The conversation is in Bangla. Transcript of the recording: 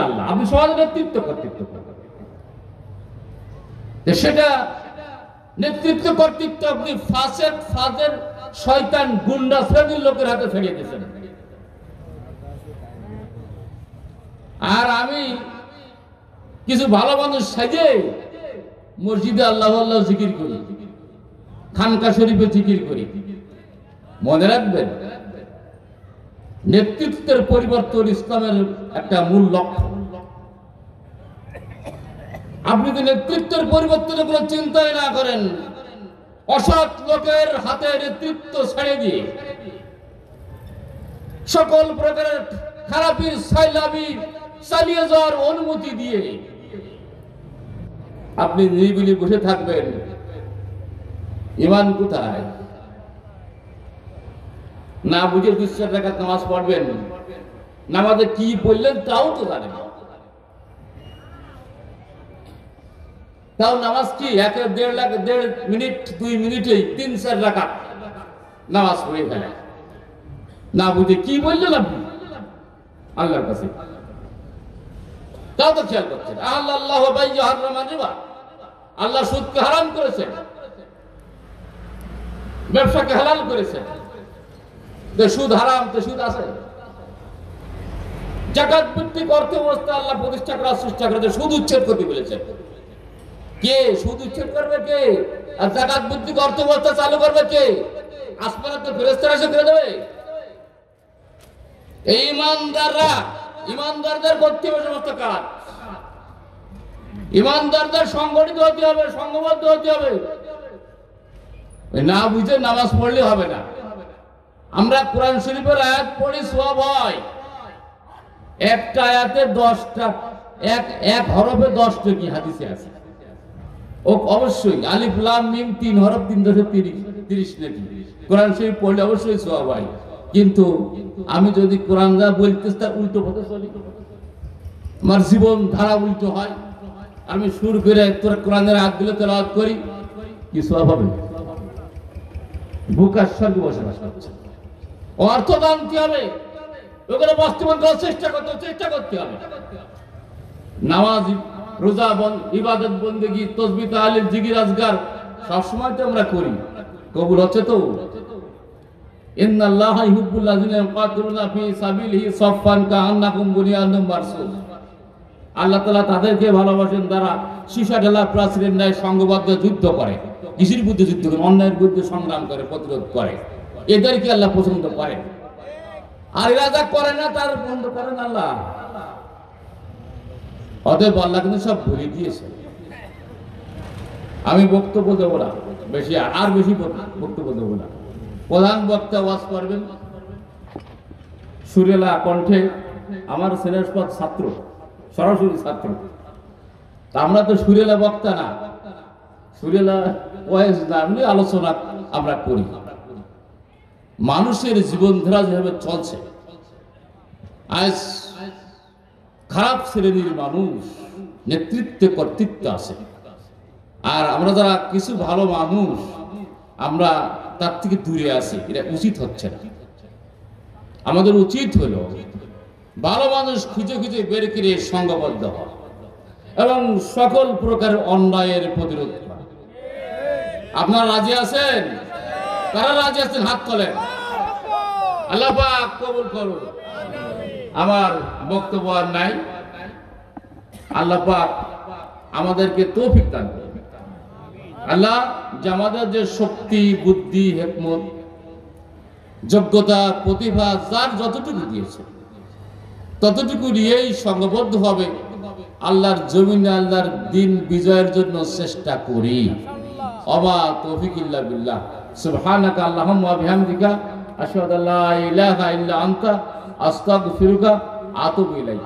আল্লাহ, আপনি সমাজের নেতৃত্ব কর্তৃত্ব করবেন, সেটা নেতৃত্ব কর্তৃত্ব আপনি ফাসেক ফাজের শয়তান গুন্ডা শ্রেণীর লোকের হাতে ফেরিয়ে দিয়েছেন। আর আমি কিছু ভালো মানুষ সাজে মসজিদে আল্লাহ আল্লাহ জিকির করি, খানকা শরীফে জিকির করি। মনে রাখবেন, নেতৃত্বের পরিবর্তন ইসলামের একটা মূল লক্ষ্য। আপনি যদি নেতৃত্বের পরিবর্তনের কোনো চিন্তাই না করেন, অসৎ লোকের হাতে নেতৃত্ব ছেড়ে দিয়ে সকল প্রকারের খারাপির সাইলাবি চালিয়ে যাওয়ার অনুমতি দিয়ে আপনি নিরিবিলি বসে থাকবেন, ঈমান কোথায়? না বুঝে 2-4 রাকাত নামাজ পড়বেন, নামাজে কি পড়লেন তাও তো জানেন, তাও নামাজ কি 1.5 মিনিট 2 মিনিটেই 3-4 রাকাত নামাজ পড়ে ফেলে। না বুঝে কি বললেন আপনি আল্লাহর কাছে, তাও তো খেয়াল করছেন। আল্লাহ বাইয়া হারামান রিবা, আল্লাহ সুদকে হারাম করেছেন, ব্যবসাকে হালাল করেছেন। সুদ হারাম তো সুদ আছে। যাকাত ভিত্তিক অর্থ ব্যবস্থা আল্লাহ প্রতিষ্ঠা করার চেষ্টা করেছে, সুদ উচ্ছেদ করতে বলেছেন। কে সুদ উচ্ছেদ করবে? কে? আর যাকাত ভিত্তিক অর্থ ব্যবস্থা চালু করবে কে? আসমানে তো ফেরেশতারা এসে করে দেবে? এই ইমানদারদের করতে হবে সমস্ত কাজ। ইমানদারদের সংগঠিত হতে হবে, সংঘবদ্ধ হতে হবে। না বুঝে নামাজ পড়লে হবে না। আমরা কোরআন শরীফের আয়াত পড়ি, সওয়াব হয়। একটা আয়াতে 10টা, এক হরফে 10টা কি হাদিসে আছে। ও অবশ্যই আলিফ লাম মিম 3 হরফ 330 নাকি কোরআন শরীফ পড়লে অবশ্যই সওয়াব হয়। কিন্তু আমি যদি কোরআন যা বলতেছি তার উল্টো পথে চলি, আমার জীবন ধারা উল্টো হয়, আমি সুর করে তোর কোরআনের আয়াতগুলো তেলাওয়াত করি, কি সওয়াব হবে? বুকার স্বর্গে বসবাস করছে। অর্থ জানতে হবে, ওগুলো বাস্তবায়ন করার চেষ্টা করতে হবে। নামাজ, রোজা, ইবাদত, বন্দেগী, তাসবিহ, তাহলিল, জিকির, আজকার সবসময় তো আমরা করি, কবুল হচ্ছে তো? ইন্নাল্লাহা ইউহিব্বুল লাযিনা ইউকাতিলুনা ফি সাবিলিহি সাফফান কাআন্নাকুম বুনিয়ানুম মারসুস। আল্লাহ তাআলা তাদেরকে ভালোবাসেন যারা সীসা ঢালা প্রাচীরের ন্যায় সংঘবদ্ধ যুদ্ধ করে। কিসের বিরুদ্ধে যুদ্ধ করে? অন্যায়ের বিরুদ্ধে সংগ্রাম করে, প্রতিরোধ করে। এদেরকে আল্লাহ পছন্দ করেন। আর এরা যা করে না তার বন্ধ করেন আল্লাহ। অতএব আল্লাহ কিন্তু সব ভুলে দিয়েছে। আমি বক্তব্য দেবো না বেশি, আর বেশি বক্তব্য দেবো না। প্রধান বক্তা ওয়াজ করবেন সুরেলা কণ্ঠে, আমার সেনেশপদ ছাত্র, সরাসরি ছাত্র। আমরা তো সুরেলা বক্তা না, সুরেলা ওয়াজ না, এমনি আলোচনা আমরা করি। মানুষের জীবনধারা যেভাবে চলছে, আজ খারাপ শ্রেণীর মানুষ নেতৃত্বে কর্তৃত্ব আছে, আর আমরা যারা কিছু ভালো মানুষ আমরা তার থেকে দূরে আছি। এটা উচিত হচ্ছে না। আমাদের উচিত হলো ভালো মানুষ খুঁজে খুঁজে বের করে সংঘবদ্ধ হওয়া এবং সকল প্রকারের অন্যায়ের প্রতিরোধ করা। আপনারা রাজি আছেন? কারা রাজি আছেন হাত তোলেন। আল্লাহ পাক কবুল করুন। আমার বক্তব্য আর নাই। আল্লাহ পাক আমাদেরকে তৌফিক দান করুন। আল্লাহ যে আমাদের যে শক্তি, বুদ্ধি, হিকমত, যোগ্যতা, প্রতিভা যার যতটুকু দিয়েছে ততটুকু নিয়েই সংঘবদ্ধ হবে আল্লাহর জমিনে আল্লাহর দিন বিজয়ের জন্য চেষ্টা করি। ওমা তৌফিক ইল্লা বিল্লাহ। সুবহানাকা আল্লাহুম্মা ওয়া বিহামদিকা আশহাদু আল্লা ইলাহা ইল্লা আনতা আস্তাগফিরুকা আতুবু ইলাইক।